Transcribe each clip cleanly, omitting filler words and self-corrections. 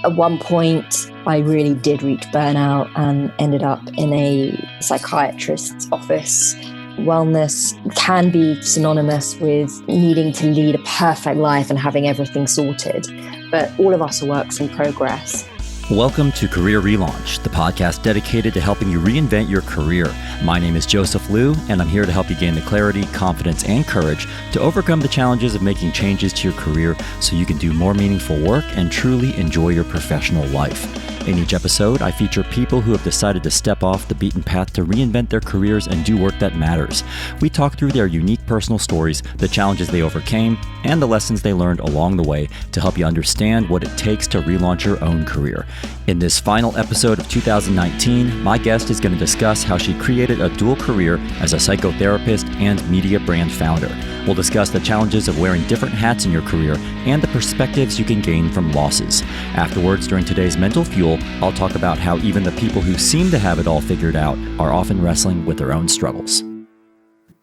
At one point, I really did reach burnout and ended up in a psychiatrist's office. Wellness can be synonymous with needing to lead a perfect life and having everything sorted, but all of us are works in progress. Welcome to Career Relaunch, the podcast dedicated to helping you reinvent your career. My name is Joseph Liu, and I'm here to help you gain the clarity, confidence, and courage to overcome the challenges of making changes to your career so you can do more meaningful work and truly enjoy your professional life. In each episode, I feature people who have decided to step off the beaten path to reinvent their careers and do work that matters. We talk through their unique personal stories, the challenges they overcame, and the lessons they learned along the way to help you understand what it takes to relaunch your own career. In this final episode of 2019, my guest is going to discuss how she created a dual career as a psychotherapist and media brand founder. We'll discuss the challenges of wearing different hats in your career and the perspectives you can gain from losses. Afterwards, during today's Mental Fuel, I'll talk about how even the people who seem to have it all figured out are often wrestling with their own struggles.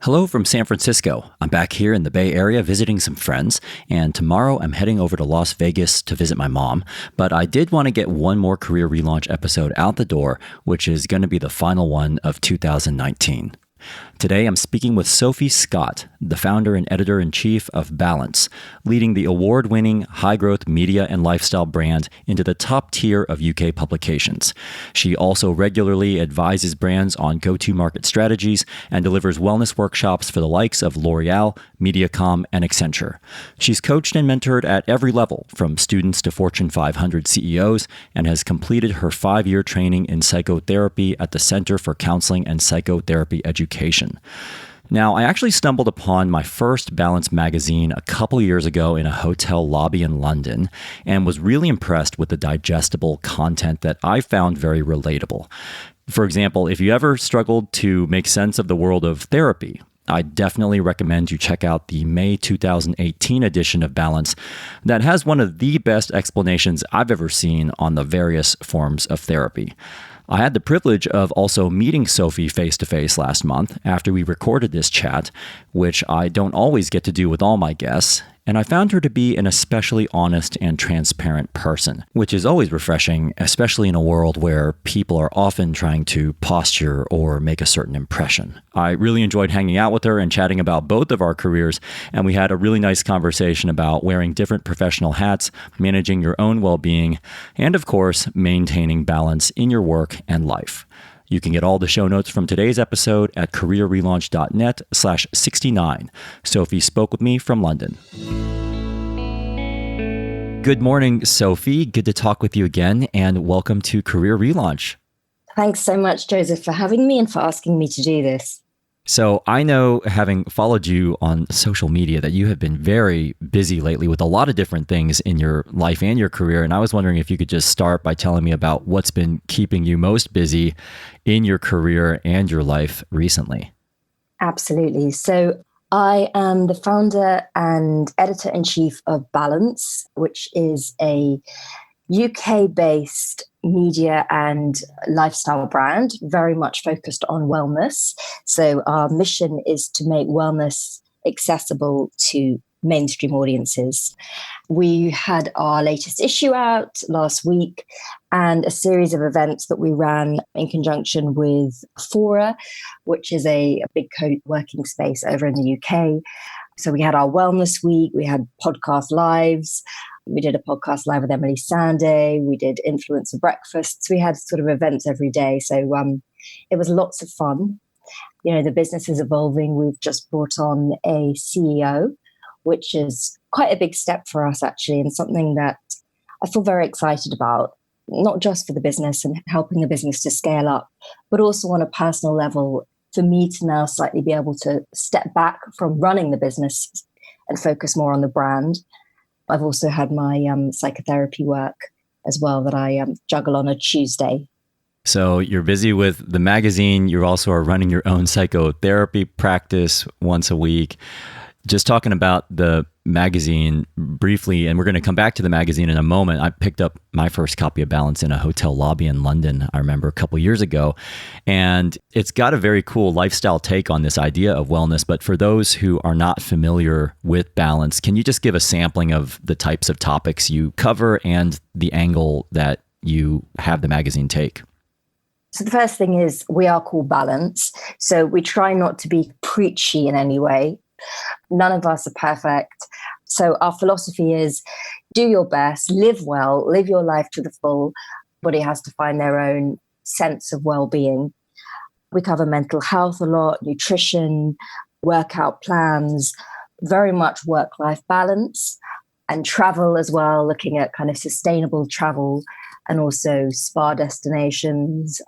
Hello from San Francisco. I'm back here in the Bay Area visiting some friends, and tomorrow I'm heading over to Las Vegas to visit my mom. But I did want to get one more Career Relaunch episode out the door, which is going to be the final one of 2019. Today, I'm speaking with Sophie Scott, the founder and editor-in-chief of Balance, leading the award-winning high-growth media and lifestyle brand into the top tier of UK publications. She also regularly advises brands on go-to-market strategies and delivers wellness workshops for the likes of L'Oreal, Mediacom, and Accenture. She's coached and mentored at every level, from students to Fortune 500 CEOs, and has completed her 5-year training in psychotherapy at the Center for Counseling and Psychotherapy Education. Now, I actually stumbled upon my first Balance magazine a couple years ago in a hotel lobby in London and was really impressed with the digestible content that I found very relatable. For example, if you ever struggled to make sense of the world of therapy, I definitely recommend you check out the May 2018 edition of Balance that has one of the best explanations I've ever seen on the various forms of therapy. I had the privilege of also meeting Sophie face-to-face last month after we recorded this chat, which I don't always get to do with all my guests, and I found her to be an especially honest and transparent person, which is always refreshing, especially in a world where people are often trying to posture or make a certain impression. I really enjoyed hanging out with her and chatting about both of our careers, and we had a really nice conversation about wearing different professional hats, managing your own well-being, and of course, maintaining balance in your work and life. You can get all the show notes from today's episode at careerrelaunch.net/69. Sophie spoke with me from London. Good morning, Sophie. Good to talk with you again, and welcome to Career Relaunch. Thanks so much, Joseph, for having me and for asking me to do this. So I know, having followed you on social media, that you have been very busy lately with a lot of different things in your life and your career. And I was wondering if you could just start by telling me about what's been keeping you most busy in your career and your life recently. Absolutely. So I am the founder and editor-in-chief of Balance, which is a UK-based media and lifestyle brand, very much focused on wellness. So our mission is to make wellness accessible to mainstream audiences. We had our latest issue out last week and a series of events that we ran in conjunction with Fora, which is a big co-working space over in the UK. So we had our Wellness Week, we had podcast lives, we did a podcast live with Emily Sandé, we did influencer breakfasts, we had sort of events every day. So it was lots of fun. You know, the business is evolving. We've just brought on a CEO, which is quite a big step for us actually, and something that I feel very excited about, not just for the business and helping the business to scale up, but also on a personal level, for me to now slightly be able to step back from running the business and focus more on the brand. I've also had my psychotherapy work as well that I juggle on a Tuesday. So you're busy with the magazine. You also are running your own psychotherapy practice once a week. Just talking about the magazine briefly, and we're going to come back to the magazine in a moment. I picked up my first copy of Balance in a hotel lobby in London, I remember a couple years ago. And it's got a very cool lifestyle take on this idea of wellness. But for those who are not familiar with Balance, can you just give a sampling of the types of topics you cover and the angle that you have the magazine take? So the first thing is we are called Balance. So we try not to be preachy in any way. None of us are perfect. So our philosophy is do your best, live well, live your life to the full. Everybody has to find their own sense of well-being. We cover mental health a lot, nutrition, workout plans, very much work-life balance, and travel as well, looking at kind of sustainable travel and also spa destinations,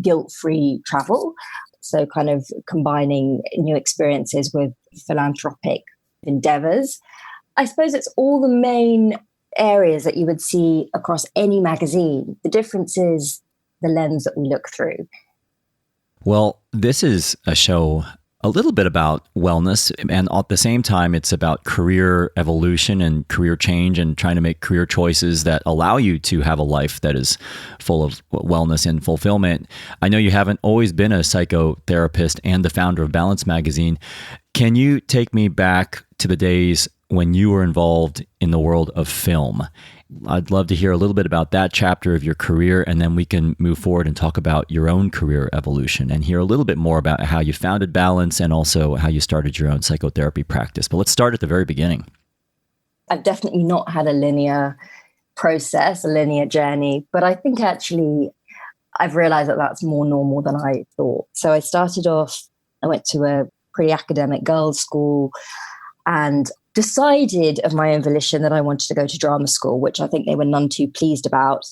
guilt-free travel. So kind of combining new experiences with philanthropic endeavors. I suppose it's all the main areas that you would see across any magazine. The difference is the lens that we look through. Well, this is a show a little bit about wellness, and at the same time, it's about career evolution and career change and trying to make career choices that allow you to have a life that is full of wellness and fulfillment. I know you haven't always been a psychotherapist and the founder of Balance Magazine. Can you take me back to the days when you were involved in the world of film? I'd love to hear a little bit about that chapter of your career, and then we can move forward and talk about your own career evolution and hear a little bit more about how you founded Balance and also how you started your own psychotherapy practice. But let's start at the very beginning. I've definitely not had a linear process, a linear journey, but I think actually I've realized that that's more normal than I thought. So I started off, I went to a pretty academic girls' school and decided of my own volition that I wanted to go to drama school, which I think they were none too pleased about.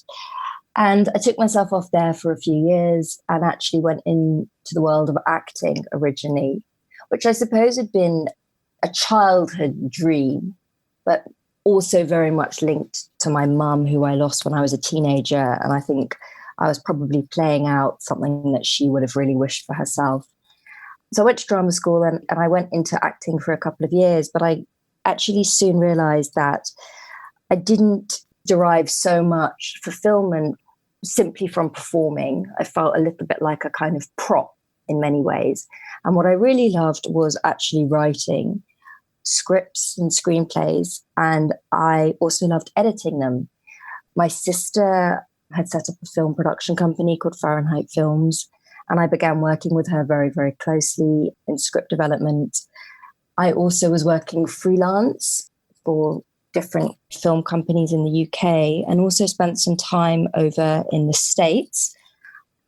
And I took myself off there for a few years and actually went into the world of acting originally, which I suppose had been a childhood dream, but also very much linked to my mum, who I lost when I was a teenager. And I think I was probably playing out something that she would have really wished for herself. So I went to drama school and I went into acting for a couple of years, but I actually soon realized that I didn't derive so much fulfillment simply from performing. I felt a little bit like a kind of prop in many ways. And what I really loved was actually writing scripts and screenplays. And I also loved editing them. My sister had set up a film production company called Fahrenheit Films. And I began working with her very, very closely in script development. I also was working freelance for different film companies in the UK and also spent some time over in the States.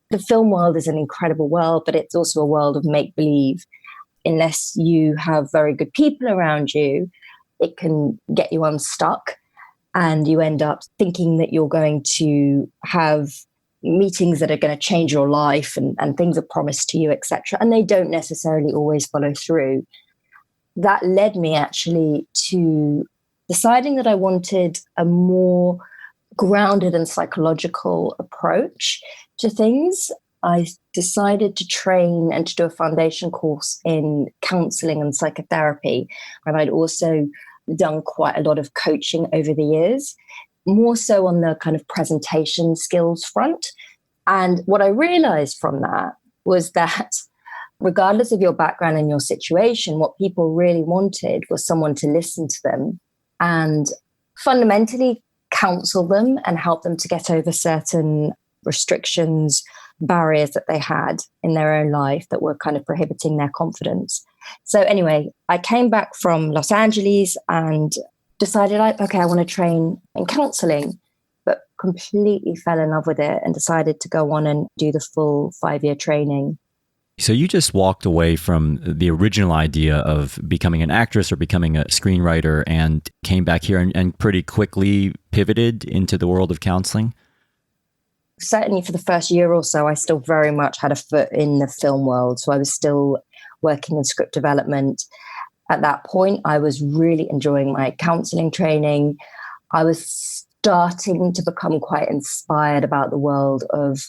The film world is an incredible world, but it's also a world of make-believe. Unless you have very good people around you, it can get you unstuck and you end up thinking that you're going to have meetings that are going to change your life and things are promised to you, etc. And they don't necessarily always follow through. That led me actually to deciding that I wanted a more grounded and psychological approach to things. I decided to train and to do a foundation course in counseling and psychotherapy. And I'd also done quite a lot of coaching over the years, more so on the kind of presentation skills front. And what I realized from that was that regardless of your background and your situation, what people really wanted was someone to listen to them and fundamentally counsel them and help them to get over certain restrictions, barriers that they had in their own life that were kind of prohibiting their confidence. So anyway, I came back from Los Angeles and decided, okay, I want to train in counseling, but completely fell in love with it and decided to go on and do the full 5-year training. So you just walked away from the original idea of becoming an actress or becoming a screenwriter and came back here and pretty quickly pivoted into the world of counseling? Certainly for the first year or so, I still very much had a foot in the film world. So I was still working in script development. At that point, I was really enjoying my counseling training. I was starting to become quite inspired about the world of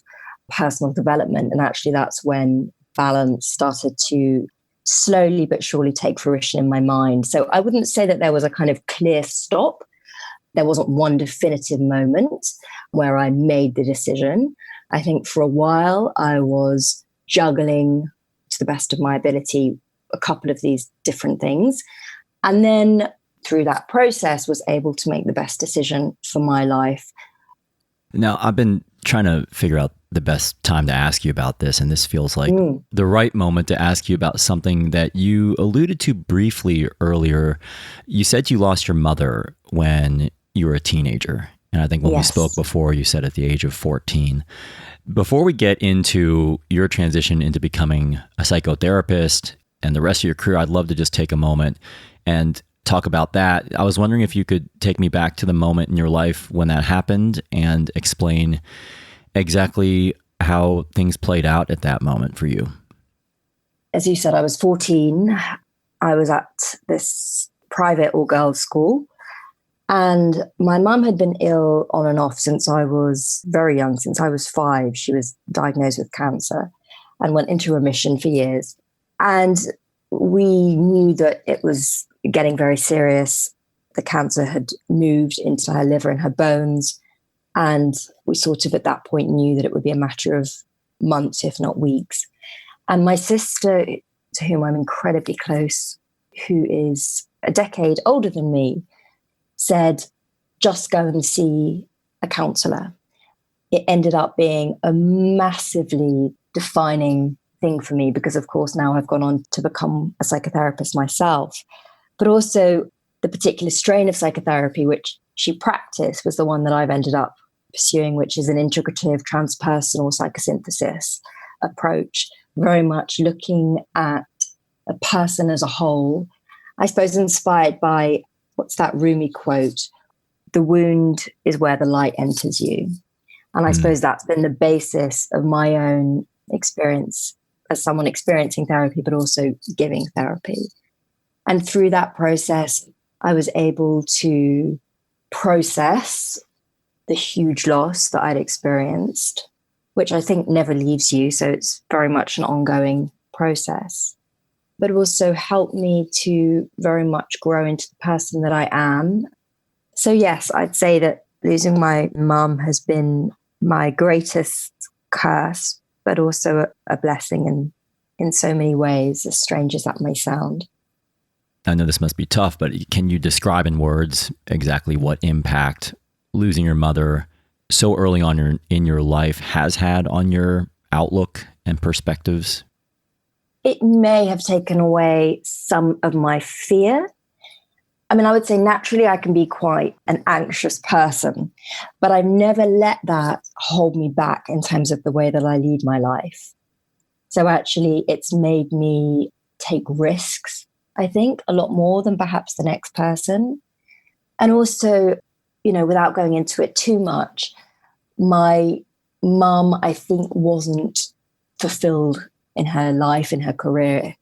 personal development. And actually, that's when Balance started to slowly but surely take fruition in my mind. So I wouldn't say that there was a kind of clear stop. There wasn't one definitive moment where I made the decision. I think for a while I was juggling to the best of my ability a couple of these different things. And then through that process was able to make the best decision for my life. Now, I've been trying to figure out the best time to ask you about this, and this feels like the right moment to ask you about something that you alluded to briefly earlier. You said you lost your mother when you were a teenager. And I think when we spoke before, you said at the age of 14. Before we get into your transition into becoming a psychotherapist and the rest of your career, I'd love to just take a moment and talk about that. I was wondering if you could take me back to the moment in your life when that happened and explain exactly how things played out at that moment for you. As you said, I was 14. I was at this private all-girls school, and my mum had been ill on and off since I was very young, since I was 5. She was diagnosed with cancer and went into remission for years. And we knew that it was getting very serious. The cancer had moved into her liver and her bones. And we sort of at that point knew that it would be a matter of months, if not weeks. And my sister, to whom I'm incredibly close, who is a decade older than me, said, just go and see a counsellor. It ended up being a massively defining thing for me because, of course, now I've gone on to become a psychotherapist myself. But also the particular strain of psychotherapy which she practiced was the one that I've ended up pursuing, which is an integrative transpersonal psychosynthesis approach, very much looking at a person as a whole. I suppose inspired by, what's that Rumi quote? The wound is where the light enters you. And I suppose that's been the basis of my own experience as someone experiencing therapy, but also giving therapy. And through that process, I was able to process the huge loss that I'd experienced, which I think never leaves you. So it's very much an ongoing process, but also helped me to very much grow into the person that I am. So yes, I'd say that losing my mum has been my greatest curse, but also a blessing in so many ways, as strange as that may sound. I know this must be tough, but can you describe in words exactly what impact losing your mother so early on in your life has had on your outlook and perspectives? It may have taken away some of my fear. I mean, I would say naturally I can be quite an anxious person, but I've never let that hold me back in terms of the way that I lead my life. So actually, it's made me take risks, I think, a lot more than perhaps the next person. And also, you know, without going into it too much, my mum, I think, wasn't fulfilled in her life, in her career.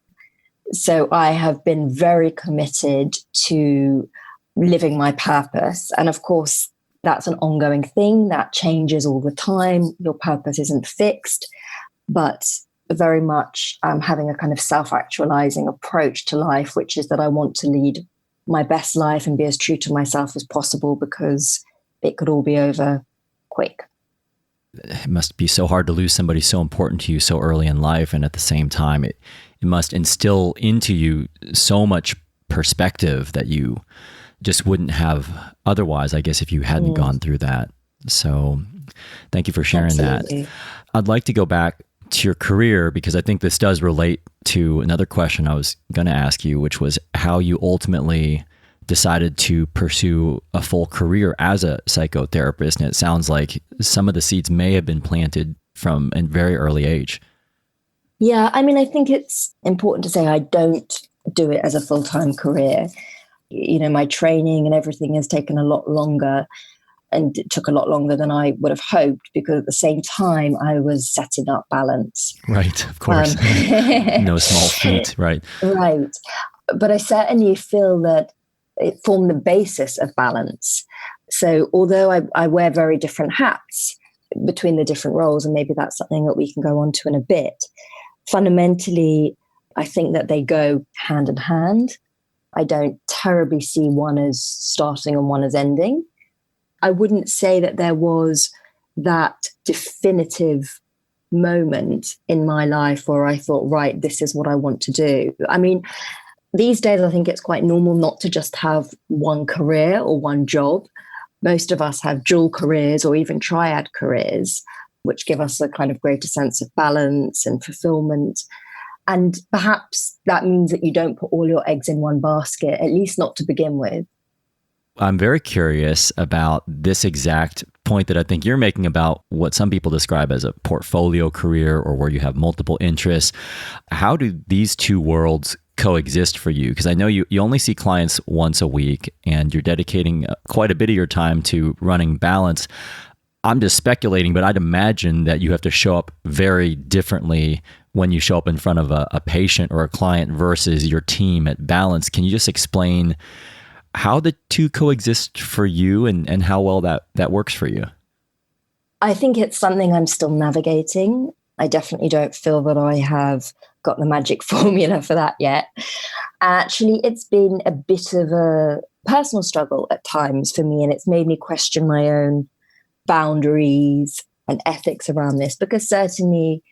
So I have been very committed to living my purpose. And of course, that's an ongoing thing that changes all the time. Your purpose isn't fixed, but very much having a kind of self-actualizing approach to life, which is that I want to lead my best life and be as true to myself as possible because it could all be over quick. It must be so hard to lose somebody so important to you so early in life. And at the same time, it must instill into you so much perspective that you just wouldn't have otherwise, I guess, if you hadn't gone through that. So thank you for sharing Absolutely. that. I'd like to go back to your career because I think this does relate to another question I was going to ask you, which was how you ultimately decided to pursue a full career as a psychotherapist. And it sounds like some of the seeds may have been planted from a very early age. Yeah, I mean, I think it's important to say I don't do it as a full-time career. You know, my training and everything has taken a lot longer, and it took a lot longer than I would have hoped because at the same time I was setting up balance. Right, of course. No small feat, right. Right. But I certainly feel that it formed the basis of balance. So although I wear very different hats between the different roles, and maybe that's something that we can go on to in a bit, fundamentally, I think that they go hand in hand. I don't terribly see one as starting and one as ending. I wouldn't say that there was that definitive moment in my life where I thought, right, this is what I want to do. I mean, these days, I think it's quite normal not to just have one career or one job. Most of us have dual careers or even triad careers, which give us a kind of greater sense of balance and fulfillment. And perhaps that means that you don't put all your eggs in one basket, at least not to begin with. I'm very curious about this exact point that I think you're making about what some people describe as a portfolio career or where you have multiple interests. How do these two worlds coexist for you? Because I know you only see clients once a week and you're dedicating quite a bit of your time to running Balance. I'm just speculating, but I'd imagine that you have to show up very differently when you show up in front of a patient or a client versus your team at Balance. Can you just explain how the two coexist for you and how well that works for you? I think it's something I'm still navigating. I definitely don't feel that I have got the magic formula for that yet. Actually, it's been a bit of a personal struggle at times for me, and it's made me question my own boundaries and ethics around this, because certainly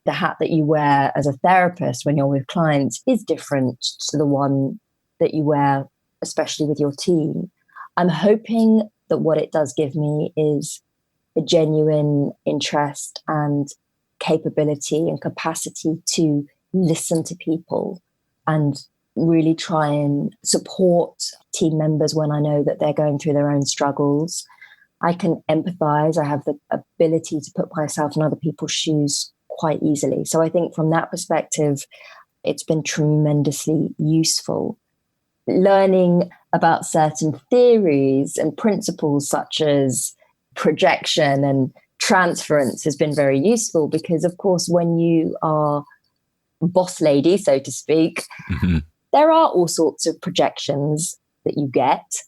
the hat that you wear as a therapist when you're with clients is different to the one that you wear, especially with your team. I'm hoping that what it does give me is a genuine interest and capability and capacity to listen to people and really try and support team members when I know that they're going through their own struggles. I can empathize. I have the ability to put myself in other people's shoes quite easily. So I think from that perspective, it's been tremendously useful. Learning about certain theories and principles such as projection and transference has been very useful because, of course, when you are boss lady, so to speak, there are all sorts of projections that you get,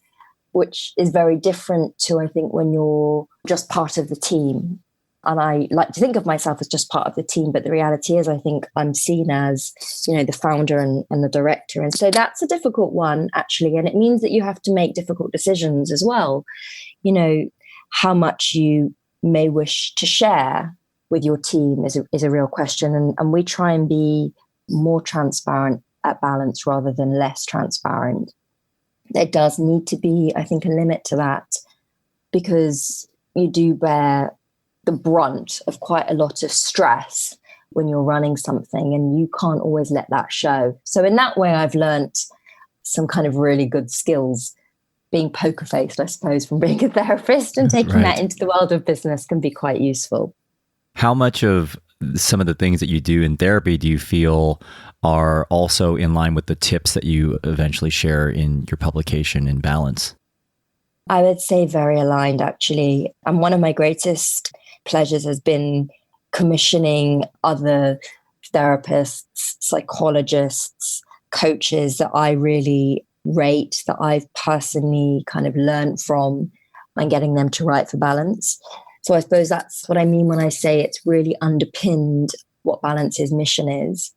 which is very different to, I think, when you're just part of the team. And I like to think of myself as just part of the team, but the reality is I think I'm seen as, the founder and the director. And so that's a difficult one, actually. And it means that you have to make difficult decisions as well. How much you may wish to share with your team is a real question. And we try and be more transparent at Balance rather than less transparent. There does need to be, I think, a limit to that, because you do bear the brunt of quite a lot of stress when you're running something, and you can't always let that show. So in that way, I've learnt some kind of really good skills. Being poker faced, I suppose, from being a therapist, and taking that into the world of business can be quite useful. How much of some of the things that you do in therapy do you feel are also in line with the tips that you eventually share in your publication in Balance? I would say very aligned, actually. And one of my greatest pleasures has been commissioning other therapists, psychologists, coaches that I really rate, that I've personally kind of learned from, and getting them to write for Balance. So I suppose that's what I mean when I say it's really underpinned what Balance's mission is.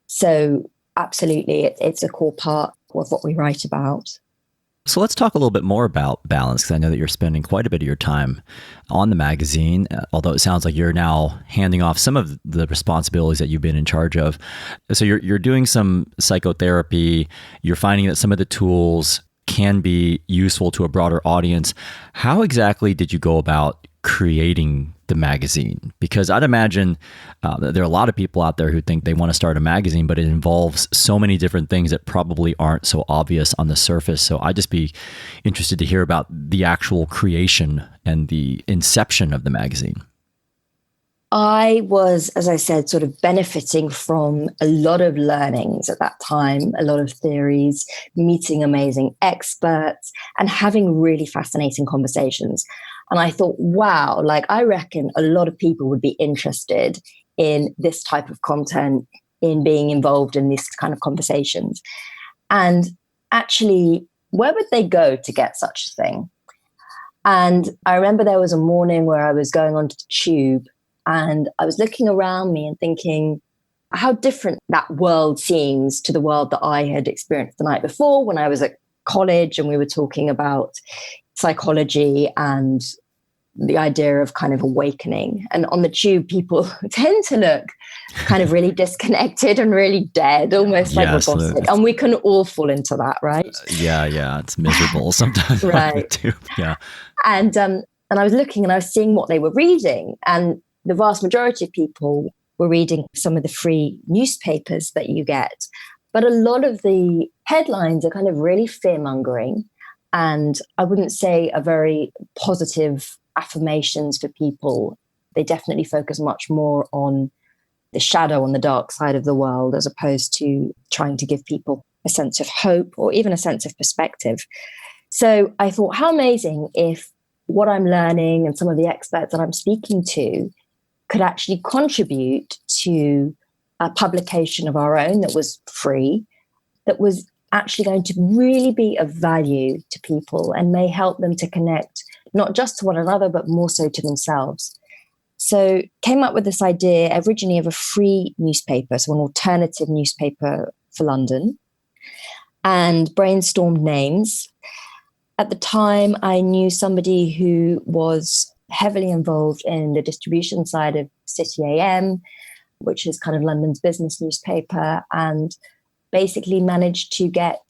So absolutely, it's a core part of what we write about. So let's talk a little bit more about Balance, because I know that you're spending quite a bit of your time on the magazine, although it sounds like you're now handing off some of the responsibilities that you've been in charge of. So you're doing some psychotherapy. You're finding that some of the tools can be useful to a broader audience. How exactly did you go about creating the magazine? Because I'd imagine there are a lot of people out there who think they want to start a magazine, but it involves so many different things that probably aren't so obvious on the surface. So I'd just be interested to hear about the actual creation and the inception of the magazine. I was, as I said, sort of benefiting from a lot of learnings at that time, a lot of theories, meeting amazing experts, and having really fascinating conversations. And I thought, wow, I reckon a lot of people would be interested in this type of content, in being involved in these kind of conversations. And actually, where would they go to get such a thing? And I remember there was a morning where I was going onto the tube, and I was looking around me and thinking, how different that world seems to the world that I had experienced the night before when I was at college and we were talking about psychology and the idea of kind of awakening. And on the tube, people tend to look kind of really disconnected and really dead, almost like robotic. And we can all fall into that, right? Yeah. It's miserable sometimes. Right. Too. Yeah. And I was looking and I was seeing what they were reading. And the vast majority of people were reading some of the free newspapers that you get. But a lot of the headlines are kind of really fear-mongering. And I wouldn't say are very positive affirmations for people. They definitely focus much more on the shadow, on the dark side of the world, as opposed to trying to give people a sense of hope or even a sense of perspective. So I thought, how amazing if what I'm learning and some of the experts that I'm speaking to could actually contribute to a publication of our own that was free, that was actually going to really be of value to people and may help them to connect not just to one another, but more so to themselves. So came up with this idea originally of a free newspaper, so an alternative newspaper for London, and brainstormed names. At the time, I knew somebody who was heavily involved in the distribution side of City AM, which is kind of London's business newspaper, and basically managed to get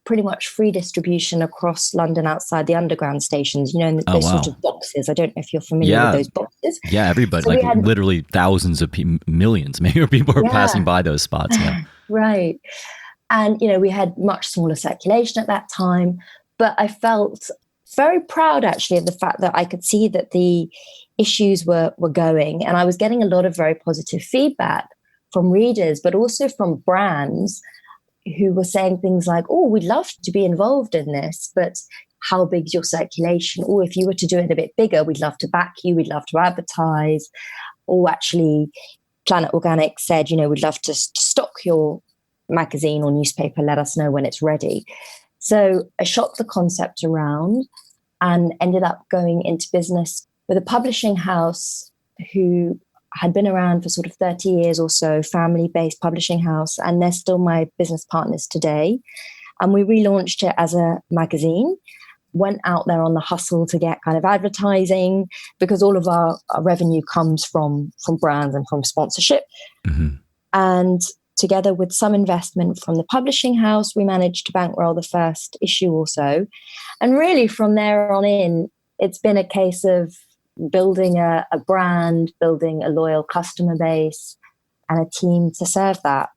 pretty much free distribution across London outside the underground stations, you know, in those sort of boxes. I don't know if you're familiar with those boxes. Yeah, everybody, so like literally thousands of millions, maybe people are passing by those spots. Yeah. Right. And, you know, we had much smaller circulation at that time, but I felt very proud actually of the fact that I could see that the issues were going, and I was getting a lot of very positive feedback from readers, but also from brands who were saying things like, oh, we'd love to be involved in this, but how big is your circulation? Or if you were to do it a bit bigger, we'd love to back you, we'd love to advertise. Or actually, Planet Organic said, you know, we'd love to stock your magazine or newspaper, let us know when it's ready. So I shopped the concept around and ended up going into business with a publishing house who had been around for sort of 30 years or so, family-based publishing house, and they're still my business partners today. And we relaunched it as a magazine, went out there on the hustle to get kind of advertising, because all of our revenue comes from brands and from sponsorship. Mm-hmm. And together with some investment from the publishing house, we managed to bankroll the first issue or so. And really from there on in, it's been a case of building a brand, building a loyal customer base and a team to serve that.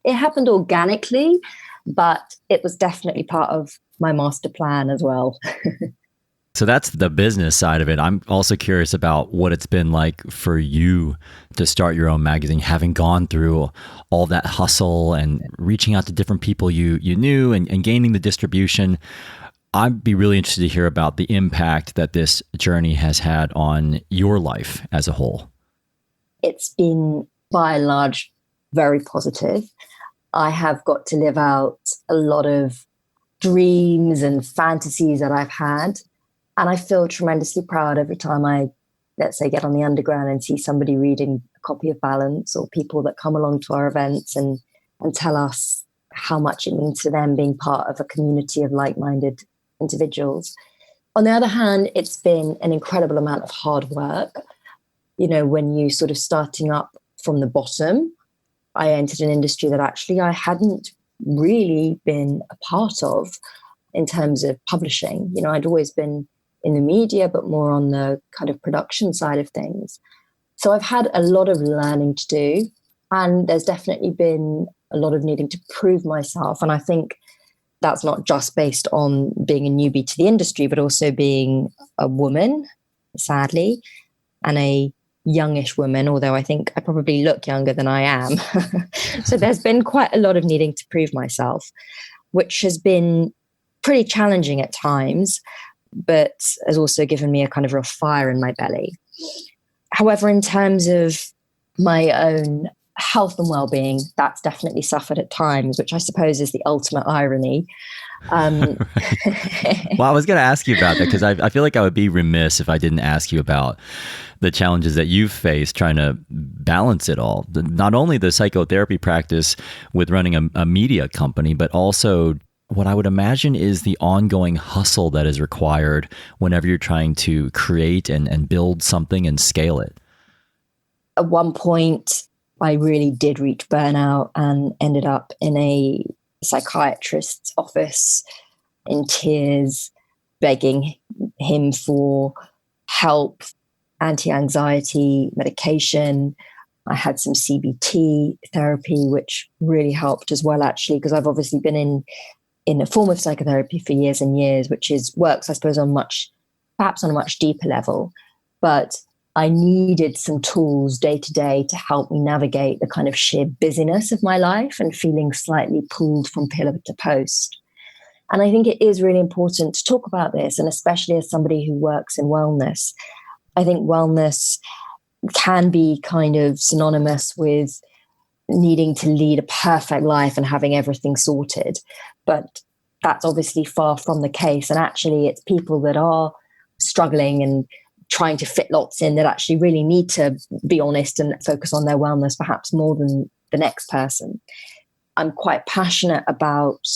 It happened organically, but it was definitely part of my master plan as well. So that's the business side of it. I'm also curious about what it's been like for you to start your own magazine, having gone through all that hustle and reaching out to different people you knew and gaining the distribution. I'd be really interested to hear about the impact that this journey has had on your life as a whole. It's been, by and large, very positive. I have got to live out a lot of dreams and fantasies that I've had. And I feel tremendously proud every time I, let's say, get on the underground and see somebody reading a copy of Balance, or people that come along to our events and tell us how much it means to them being part of a community of like-minded individuals. On the other hand, it's been an incredible amount of hard work. You know, when you sort of starting up from the bottom, I entered an industry that actually I hadn't really been a part of in terms of publishing. You know, I'd always been in the media, but more on the kind of production side of things. So I've had a lot of learning to do, and there's definitely been a lot of needing to prove myself. And I think that's not just based on being a newbie to the industry, but also being a woman, sadly, and a youngish woman, although I think I probably look younger than I am. So there's been quite a lot of needing to prove myself, which has been pretty challenging at times, but has also given me a kind of real fire in my belly. However, in terms of my own health and well-being, that's definitely suffered at times, which I suppose is the ultimate irony. Well, I was going to ask you about that because I feel like I would be remiss if I didn't ask you about the challenges that you've faced trying to balance it all. Not only the psychotherapy practice with running a media company, but also what I would imagine is the ongoing hustle that is required whenever you're trying to create and build something and scale it. At one point, I really did reach burnout and ended up in a psychiatrist's office in tears, begging him for help, anti-anxiety medication. I had some CBT therapy, which really helped as well, actually, because I've obviously been in a form of psychotherapy for years and years, which works, I suppose, perhaps on a much deeper level. But I needed some tools day to day to help me navigate the kind of sheer busyness of my life and feeling slightly pulled from pillar to post. And I think it is really important to talk about this, and especially as somebody who works in wellness. I think wellness can be kind of synonymous with needing to lead a perfect life and having everything sorted. But that's obviously far from the case. And actually, it's people that are struggling and trying to fit lots in that actually really need to be honest and focus on their wellness, perhaps more than the next person. I'm quite passionate about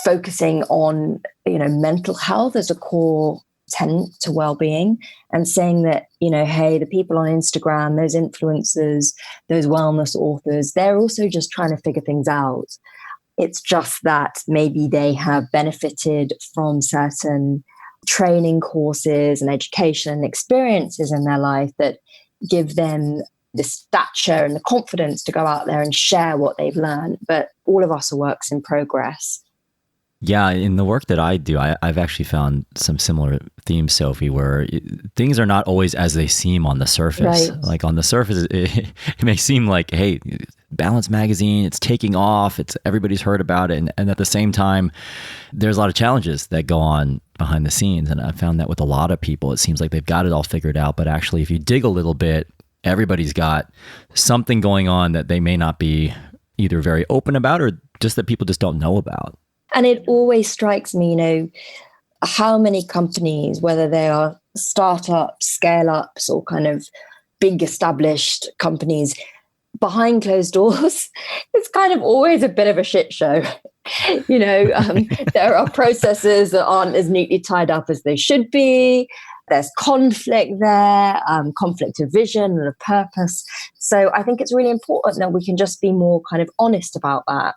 focusing on, mental health as a core tenet to well-being, and saying that, hey, the people on Instagram, those influencers, those wellness authors, they're also just trying to figure things out. It's just that maybe they have benefited from certain training courses and education and experiences in their life that give them the stature and the confidence to go out there and share what they've learned. But all of us are works in progress. Yeah, in the work that I do, I've actually found some similar themes, Sophie, where things are not always as they seem on the surface. Right. Like on the surface, it may seem like, hey, Balance magazine, it's taking off, everybody's heard about it. And at the same time, there's a lot of challenges that go on behind the scenes. And I found that with a lot of people, it seems like they've got it all figured out. But actually, if you dig a little bit, everybody's got something going on that they may not be either very open about or just that people just don't know about. And it always strikes me, how many companies, whether they are startups, scale-ups, or kind of big established companies, behind closed doors, it's kind of always a bit of a shit show. There are processes that aren't as neatly tied up as they should be. There's conflict there, conflict of vision and of purpose. So I think it's really important that we can just be more kind of honest about that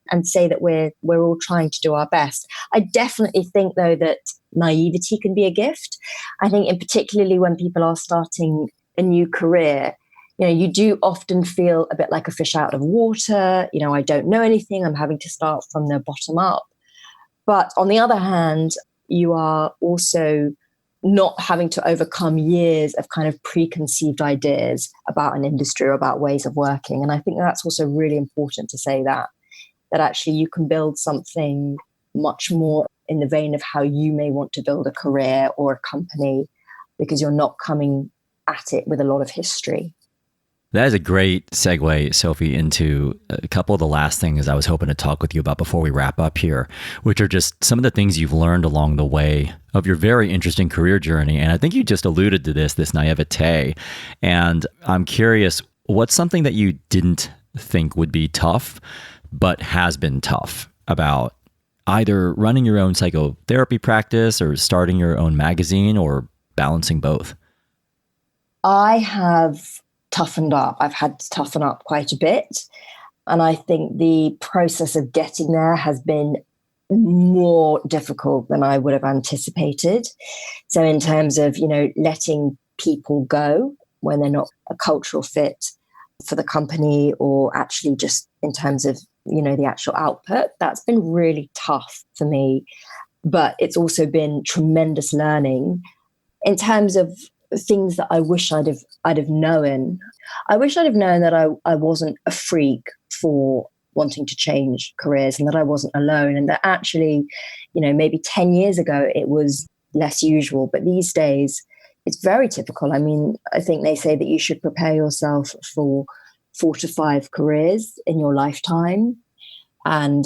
and say that we're all trying to do our best. I definitely think, though, that naivety can be a gift. I think, in particularly when people are starting a new career, you do often feel a bit like a fish out of water. I don't know anything. I'm having to start from the bottom up. But on the other hand, you are also not having to overcome years of kind of preconceived ideas about an industry or about ways of working. And I think that's also really important to say that actually you can build something much more in the vein of how you may want to build a career or a company, because you're not coming at it with a lot of history. That is a great segue, Sophie, into a couple of the last things I was hoping to talk with you about before we wrap up here, which are just some of the things you've learned along the way of your very interesting career journey. And I think you just alluded to this naivete. And I'm curious, what's something that you didn't think would be tough, but has been tough about either running your own psychotherapy practice or starting your own magazine or balancing both? I have toughened up. I've had to toughen up quite a bit. And I think the process of getting there has been more difficult than I would have anticipated. So in terms of, letting people go when they're not a cultural fit for the company, or actually just in terms of, the actual output, that's been really tough for me. But it's also been tremendous learning in terms of things that I wish I'd have known. I wish I'd have known that I wasn't a freak for wanting to change careers, and that I wasn't alone, and that actually, maybe 10 years ago it was less usual, but these days it's very typical. I mean, I think they say that you should prepare yourself for 4 to 5 careers in your lifetime. And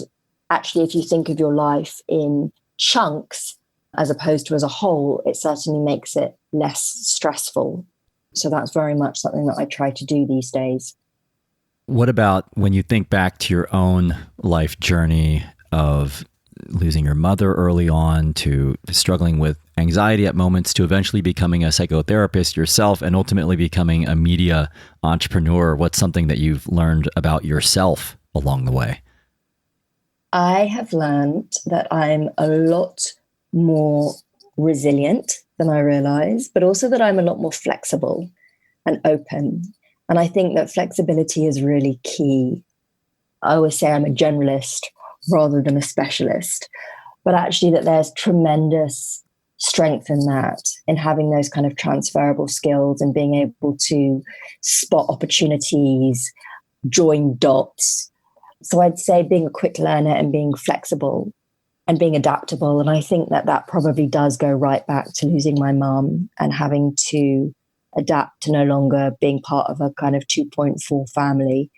actually, if you think of your life in chunks as opposed to as a whole, it certainly makes it less stressful. So that's very much something that I try to do these days. What about when you think back to your own life journey of losing your mother early on, to struggling with anxiety at moments, to eventually becoming a psychotherapist yourself and ultimately becoming a media entrepreneur? What's something that you've learned about yourself along the way? I have learned that I'm a lot more resilient than I realize, but also that I'm a lot more flexible and open. And I think that flexibility is really key. I always say I'm a generalist rather than a specialist, but actually that there's tremendous strength in that, in having those kind of transferable skills and being able to spot opportunities, join dots. So I'd say being a quick learner and being flexible and being adaptable. And I think that that probably does go right back to losing my mum and having to adapt to no longer being part of a kind of 2.4 family,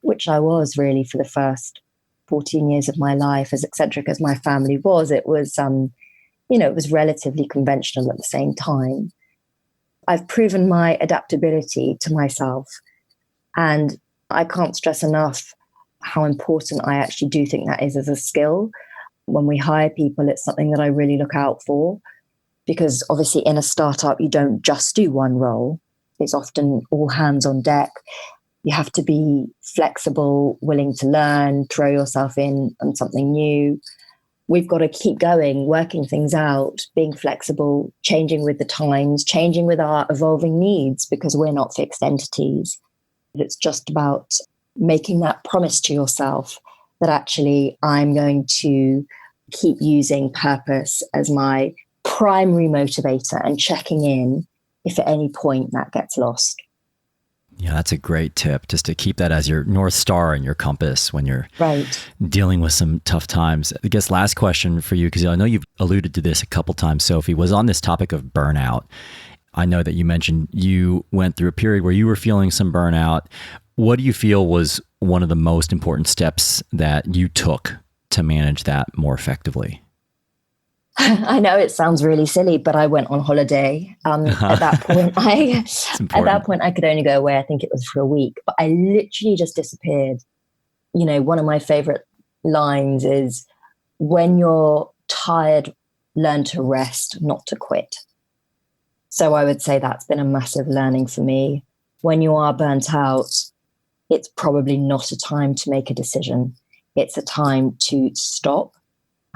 which I was really for the first 14 years of my life. As eccentric as my family was, it was, it was relatively conventional at the same time. I've proven my adaptability to myself. And I can't stress enough how important I actually do think that is as a skill. When we hire people, it's something that I really look out for, because obviously in a startup, you don't just do one role. It's often all hands on deck. You have to be flexible, willing to learn, throw yourself in on something new. We've got to keep going, working things out, being flexible, changing with the times, changing with our evolving needs, because we're not fixed entities. It's just about making that promise to yourself that actually I'm going to keep using purpose as my primary motivator and checking in if at any point that gets lost. Yeah, that's a great tip, just to keep that as your North Star and your compass when you're dealing with some tough times. I guess last question for you, because I know you've alluded to this a couple times, Sophie, was on this topic of burnout. I know that you mentioned you went through a period where you were feeling some burnout. What do you feel was one of the most important steps that you took to manage that more effectively? I know it sounds really silly, but I went on holiday. At that point, I could only go away. I think it was for a week, but I literally just disappeared. One of my favorite lines is, "When you're tired, learn to rest, not to quit." So I would say that's been a massive learning for me. When you are burnt out, it's probably not a time to make a decision. It's a time to stop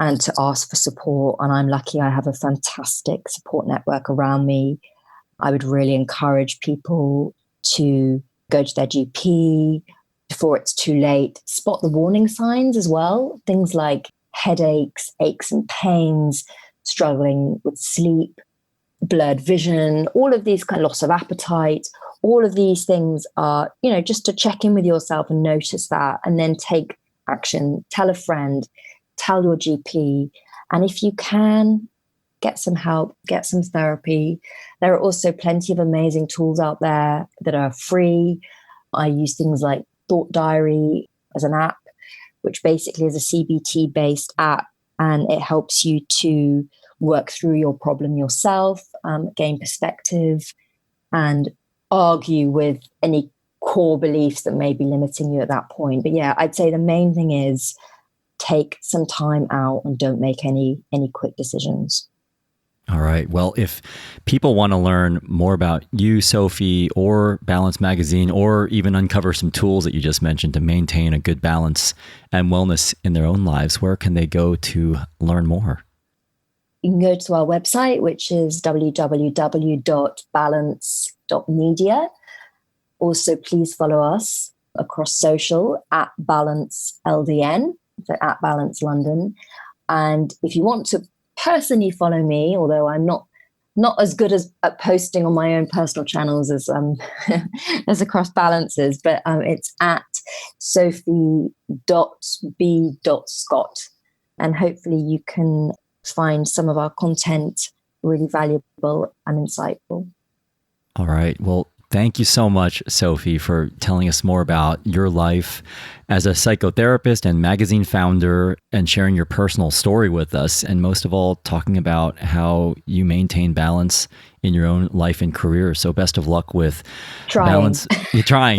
and to ask for support. And I'm lucky I have a fantastic support network around me. I would really encourage people to go to their GP before it's too late. Spot the warning signs as well. Things like headaches, aches and pains, struggling with sleep, blurred vision, all of these kind of loss of appetite. All of these things are, just to check in with yourself and notice that, and then take action. Tell a friend, tell your GP. And if you can, get some help, get some therapy. There are also plenty of amazing tools out there that are free. I use things like Thought Diary as an app, which basically is a CBT-based app, and it helps you to work through your problem yourself, gain perspective, and argue with any core beliefs that may be limiting you at that point. But yeah, I'd say the main thing is take some time out and don't make any quick decisions. All right. Well, if people want to learn more about you, Sophie, or Balance Magazine, or even uncover some tools that you just mentioned to maintain a good balance and wellness in their own lives, where can they go to learn more? You can go to our website, which is www.balance.media. Also, please follow us across social at Balance LDN, so at Balance London. And if you want to personally follow me, although I'm not as good at posting on my own personal channels as as across Balances, but it's at sophie.b.scott. And hopefully you can find some of our content really valuable and insightful. All right. Well, Thank you so much, Sophie, for telling us more about your life as a psychotherapist and magazine founder and sharing your personal story with us. And most of all, talking about how you maintain balance in your own life and career. So best of luck with balance. You're trying,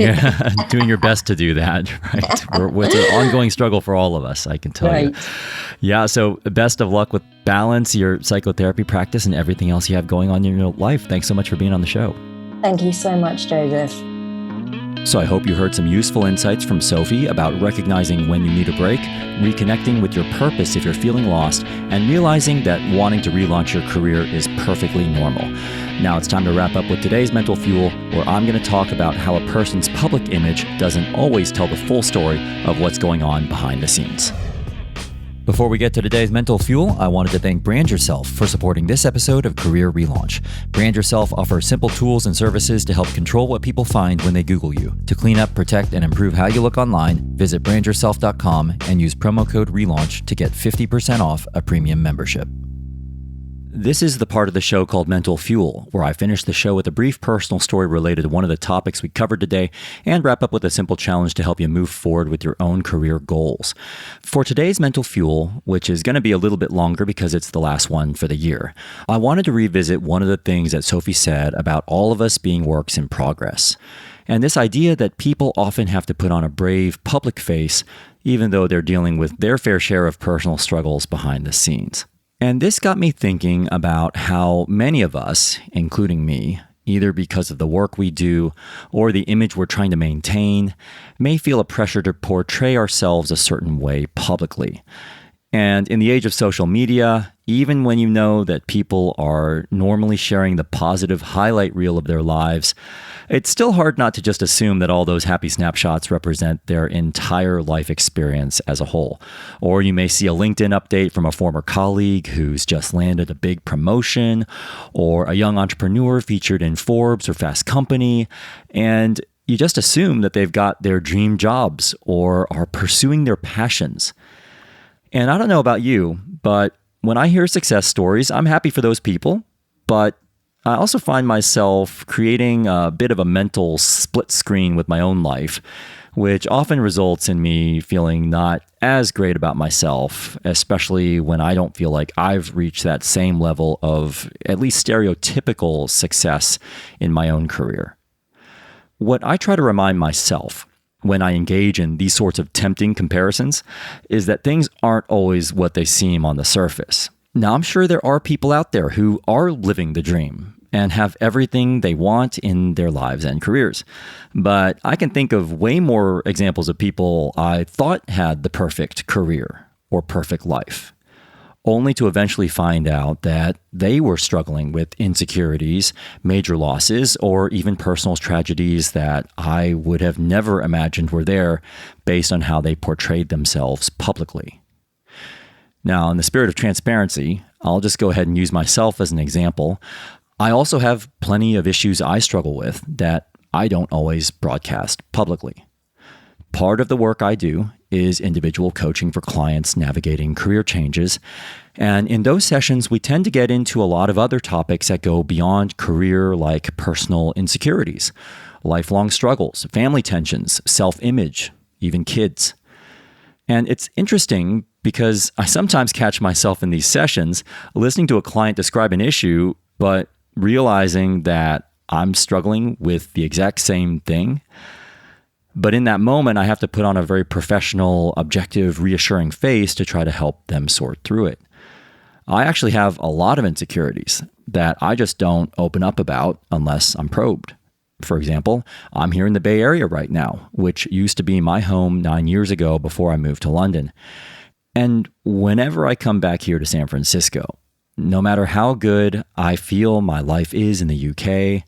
doing your best to do that, right? It's an ongoing struggle for all of us, I can tell you. Yeah, so best of luck with balance, your psychotherapy practice, and everything else you have going on in your life. Thanks so much for being on the show. Thank you so much, Joseph. So I hope you heard some useful insights from Sophie about recognizing when you need a break, reconnecting with your purpose if you're feeling lost, and realizing that wanting to relaunch your career is perfectly normal. Now it's time to wrap up with today's Mental Fuel, where I'm going to talk about how a person's public image doesn't always tell the full story of what's going on behind the scenes. Before we get to today's Mental Fuel, I wanted to thank Brand Yourself for supporting this episode of Career Relaunch. Brand Yourself offers simple tools and services to help control what people find when they Google you. To clean up, protect, and improve how you look online, visit brandyourself.com and use promo code RELAUNCH to get 50% off a premium membership. This is the part of the show called Mental Fuel, where I finish the show with a brief personal story related to one of the topics we covered today and wrap up with a simple challenge to help you move forward with your own career goals. For today's Mental Fuel, which is going to be a little bit longer because it's the last one for the year, I wanted to revisit one of the things that Sophie said about all of us being works in progress. And this idea that people often have to put on a brave public face, even though they're dealing with their fair share of personal struggles behind the scenes. And this got me thinking about how many of us, including me, either because of the work we do or the image we're trying to maintain, may feel a pressure to portray ourselves a certain way publicly. And in the age of social media, even when you know that people are normally sharing the positive highlight reel of their lives, it's still hard not to just assume that all those happy snapshots represent their entire life experience as a whole. Or you may see a LinkedIn update from a former colleague who's just landed a big promotion, or a young entrepreneur featured in Forbes or Fast Company, and you just assume that they've got their dream jobs or are pursuing their passions. And I don't know about you, but when I hear success stories, I'm happy for those people, but I also find myself creating a bit of a mental split screen with my own life, which often results in me feeling not as great about myself, especially when I don't feel like I've reached that same level of at least stereotypical success in my own career. What I try to remind myself when I engage in these sorts of tempting comparisons is that things aren't always what they seem on the surface. Now, I'm sure there are people out there who are living the dream and have everything they want in their lives and careers. But I can think of way more examples of people I thought had the perfect career or perfect life, only to eventually find out that they were struggling with insecurities, major losses, or even personal tragedies that I would have never imagined were there based on how they portrayed themselves publicly. Now, in the spirit of transparency, I'll just go ahead and use myself as an example. I also have plenty of issues I struggle with that I don't always broadcast publicly. Part of the work I do is individual coaching for clients navigating career changes. And in those sessions, we tend to get into a lot of other topics that go beyond career, like personal insecurities, lifelong struggles, family tensions, self-image, even kids. And it's interesting because I sometimes catch myself in these sessions listening to a client describe an issue, but realizing that I'm struggling with the exact same thing. But in that moment, I have to put on a very professional, objective, reassuring face to try to help them sort through it. I actually have a lot of insecurities that I just don't open up about unless I'm probed. For example, I'm here in the Bay Area right now, which used to be my home 9 years ago before I moved to London. And whenever I come back here to San Francisco, no matter how good I feel my life is in the UK,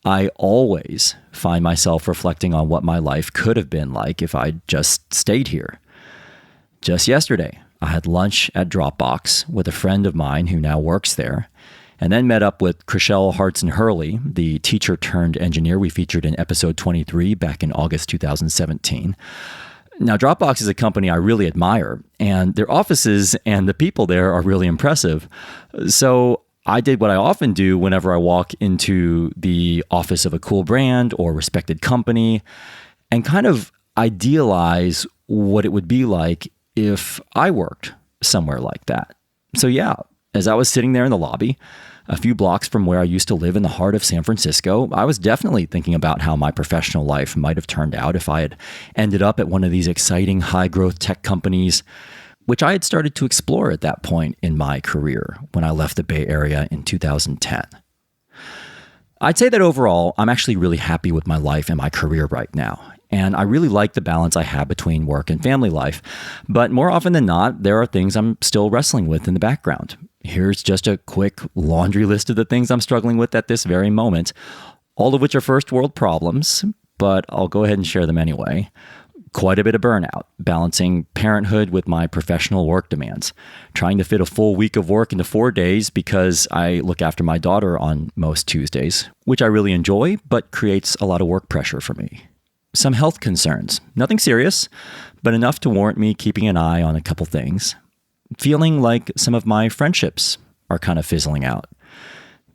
I always find myself reflecting on what my life could have been like if I just stayed here. Just yesterday, I had lunch at Dropbox with a friend of mine who now works there, and then met up with Chriselle Hartson-Hurley, the teacher turned engineer we featured in episode 23 back in August 2017. Now, Dropbox is a company I really admire, and their offices and the people there are really impressive. So I did what I often do whenever I walk into the office of a cool brand or respected company and kind of idealize what it would be like if I worked somewhere like that. So yeah, as I was sitting there in the lobby, a few blocks from where I used to live in the heart of San Francisco, I was definitely thinking about how my professional life might have turned out if I had ended up at one of these exciting high-growth tech companies, which I had started to explore at that point in my career when I left the Bay Area in 2010. I'd say that overall, I'm actually really happy with my life and my career right now. And I really like the balance I have between work and family life. But more often than not, there are things I'm still wrestling with in the background. Here's just a quick laundry list of the things I'm struggling with at this very moment, all of which are first world problems, but I'll go ahead and share them anyway. Quite a bit of burnout, balancing parenthood with my professional work demands, trying to fit a full week of work into 4 days because I look after my daughter on most Tuesdays, which I really enjoy, but creates a lot of work pressure for me. Some health concerns, nothing serious, but enough to warrant me keeping an eye on a couple things. Feeling like some of my friendships are kind of fizzling out.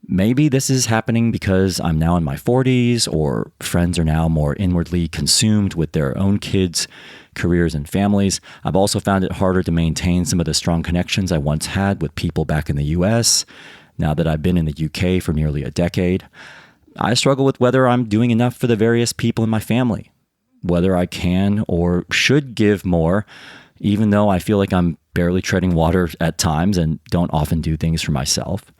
Maybe this is happening because I'm now in my 40s, or friends are now more inwardly consumed with their own kids, careers, and families. I've also found it harder to maintain some of the strong connections I once had with people back in the US, now that I've been in the UK for nearly a decade. I struggle with whether I'm doing enough for the various people in my family, whether I can or should give more, even though I feel like I'm barely treading water at times and don't often do things for myself.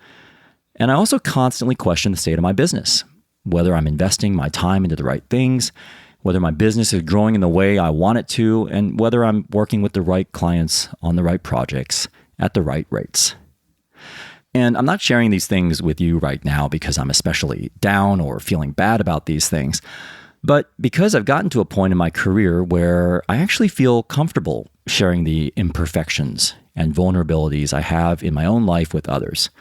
And I also constantly question the state of my business, whether I'm investing my time into the right things, whether my business is growing in the way I want it to, and whether I'm working with the right clients on the right projects at the right rates. And I'm not sharing these things with you right now because I'm especially down or feeling bad about these things, but because I've gotten to a point in my career where I actually feel comfortable sharing the imperfections and vulnerabilities I have in my own life with others.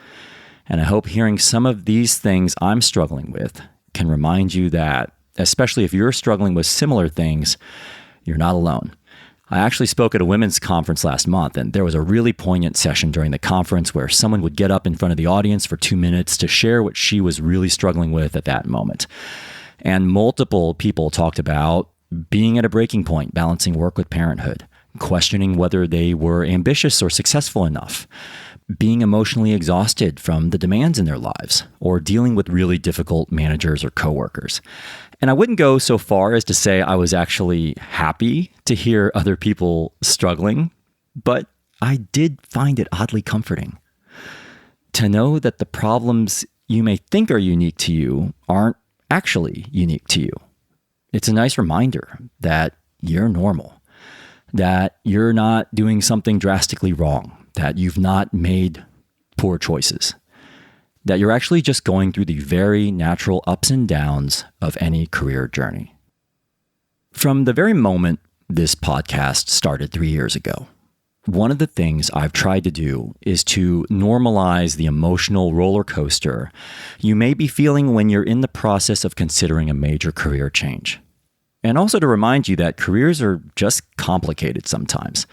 And I hope hearing some of these things I'm struggling with can remind you that, especially if you're struggling with similar things, you're not alone. I actually spoke at a women's conference last month, and there was a really poignant session during the conference where someone would get up in front of the audience for 2 minutes to share what she was really struggling with at that moment. And multiple people talked about being at a breaking point, balancing work with parenthood, questioning whether they were ambitious or successful enough, being emotionally exhausted from the demands in their lives, or dealing with really difficult managers or coworkers. And I wouldn't go so far as to say I was actually happy to hear other people struggling, but I did find it oddly comforting to know that the problems you may think are unique to you aren't actually unique to you. It's a nice reminder that you're normal, that you're not doing something drastically wrong, that you've not made poor choices, that you're actually just going through the very natural ups and downs of any career journey. From the very moment this podcast started 3 years ago, one of the things I've tried to do is to normalize the emotional roller coaster you may be feeling when you're in the process of considering a major career change. And also to remind you that careers are just complicated sometimes.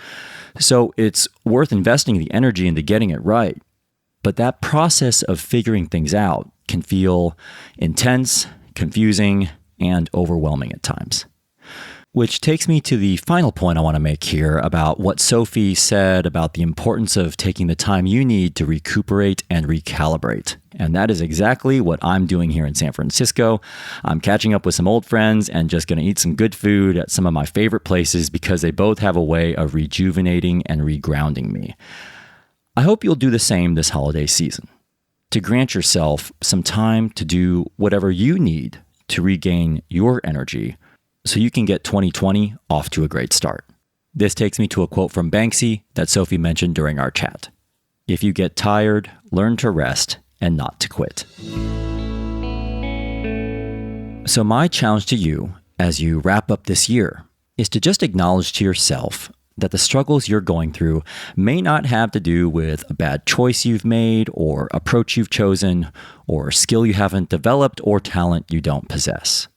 So it's worth investing the energy into getting it right. But that process of figuring things out can feel intense, confusing, and overwhelming at times. Which takes me to the final point I want to make here about what Sophie said about the importance of taking the time you need to recuperate and recalibrate. And that is exactly what I'm doing here in San Francisco. I'm catching up with some old friends and just going to eat some good food at some of my favorite places because they both have a way of rejuvenating and regrounding me. I hope you'll do the same this holiday season, to grant yourself some time to do whatever you need to regain your energy so you can get 2020 off to a great start. This takes me to a quote from Banksy that Sophie mentioned during our chat. If you get tired, learn to rest and not to quit. So my challenge to you as you wrap up this year is to just acknowledge to yourself that the struggles you're going through may not have to do with a bad choice you've made or approach you've chosen or skill you haven't developed or talent you don't possess.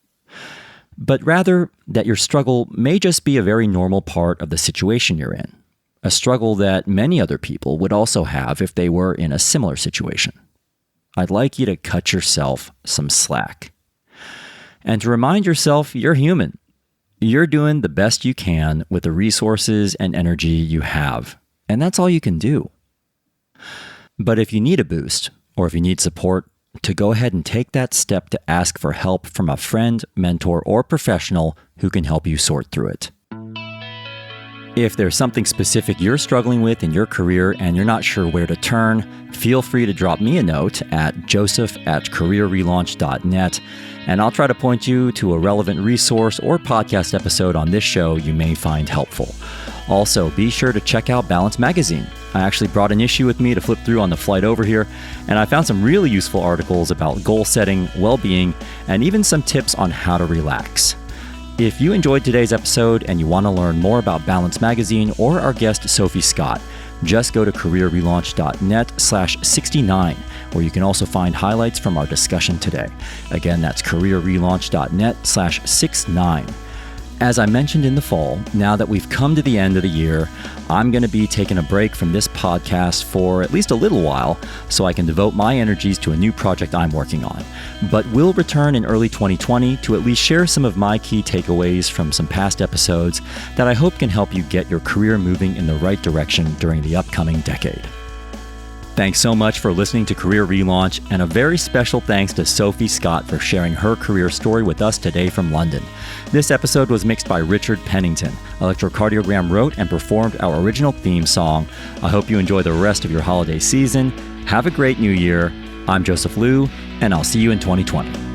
But rather that your struggle may just be a very normal part of the situation you're in, a struggle that many other people would also have if they were in a similar situation. I'd like you to cut yourself some slack. And to remind yourself you're human. You're doing the best you can with the resources and energy you have. And that's all you can do. But if you need a boost, or if you need support, to go ahead and take that step to ask for help from a friend, mentor, or professional who can help you sort through it. If there's something specific you're struggling with in your career and you're not sure where to turn, feel free to drop me a note at joseph@careerrelaunch.net, and I'll try to point you to a relevant resource or podcast episode on this show you may find helpful. Also, be sure to check out Balance Magazine. I actually brought an issue with me to flip through on the flight over here, and I found some really useful articles about goal setting, well-being, and even some tips on how to relax. If you enjoyed today's episode and you want to learn more about Balance Magazine or our guest Sophie Scott, just go to careerrelaunch.net/69, where you can also find highlights from our discussion today. Again, that's careerrelaunch.net/69. As I mentioned in the fall, now that we've come to the end of the year, I'm going to be taking a break from this podcast for at least a little while so I can devote my energies to a new project I'm working on. But we'll return in early 2020 to at least share some of my key takeaways from some past episodes that I hope can help you get your career moving in the right direction during the upcoming decade. Thanks so much for listening to Career Relaunch, and a very special thanks to Sophie Scott for sharing her career story with us today from London. This episode was mixed by Richard Pennington. Electrocardiogram wrote and performed our original theme song. I hope you enjoy the rest of your holiday season. Have a great new year. I'm Joseph Liu, and I'll see you in 2020.